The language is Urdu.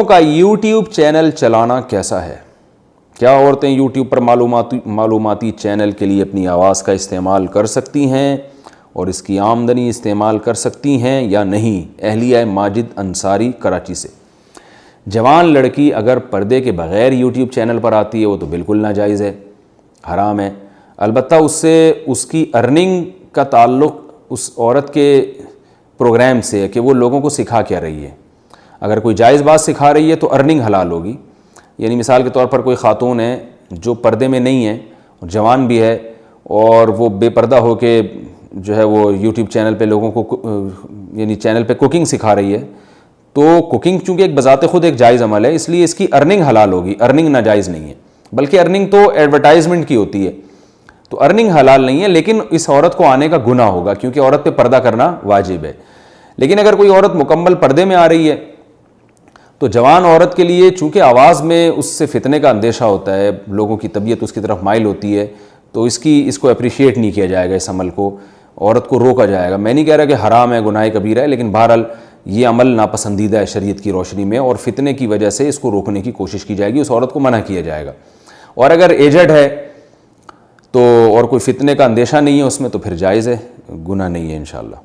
کا یوٹیوب چینل چلانا کیسا ہے؟ کیا عورتیں یوٹیوب پر معلوماتی چینل کے لیے اپنی آواز کا استعمال کر سکتی ہیں اور اس کی آمدنی استعمال کر سکتی ہیں یا نہیں؟ اہلیہ ماجد انصاری کراچی سے۔ جوان لڑکی اگر پردے کے بغیر یوٹیوب چینل پر آتی ہے وہ تو بالکل ناجائز ہے، حرام ہے۔ البتہ اس سے اس کی ارننگ کا تعلق اس عورت کے پروگرام سے ہے کہ وہ لوگوں کو سکھا کیا رہی ہے۔ اگر کوئی جائز بات سکھا رہی ہے تو ارننگ حلال ہوگی۔ یعنی مثال کے طور پر کوئی خاتون ہے جو پردے میں نہیں ہے، جوان بھی ہے، اور وہ بے پردہ ہو کے جو ہے وہ یوٹیوب چینل پہ لوگوں کو یعنی چینل پہ کوکنگ سکھا رہی ہے، تو کوکنگ چونکہ ایک بذات خود ایک جائز عمل ہے، اس لیے اس کی ارننگ حلال ہوگی، ارننگ ناجائز نہیں ہے۔ بلکہ ارننگ تو ایڈورٹائزمنٹ کی ہوتی ہے، تو ارننگ حلال نہیں ہے، لیکن اس عورت کو آنے کا گناہ ہوگا کیونکہ عورت پہ پردہ کرنا واجب ہے۔ لیکن اگر کوئی عورت مکمل پردے میں آ رہی ہے تو جوان عورت کے لیے چونکہ آواز میں اس سے فتنے کا اندیشہ ہوتا ہے، لوگوں کی طبیعت اس کی طرف مائل ہوتی ہے، تو اس کو اپریشیٹ نہیں کیا جائے گا، اس عمل کو عورت کو روکا جائے گا۔ میں نہیں کہہ رہا کہ حرام ہے، گناہ کبیرہ ہے، لیکن بہرحال یہ عمل ناپسندیدہ ہے شریعت کی روشنی میں، اور فتنے کی وجہ سے اس کو روکنے کی کوشش کی جائے گی، اس عورت کو منع کیا جائے گا۔ اور اگر ایجڈ ہے تو اور کوئی فتنے کا اندیشہ نہیں ہے اس میں تو پھر جائز ہے، گناہ نہیں ہے انشاءاللہ۔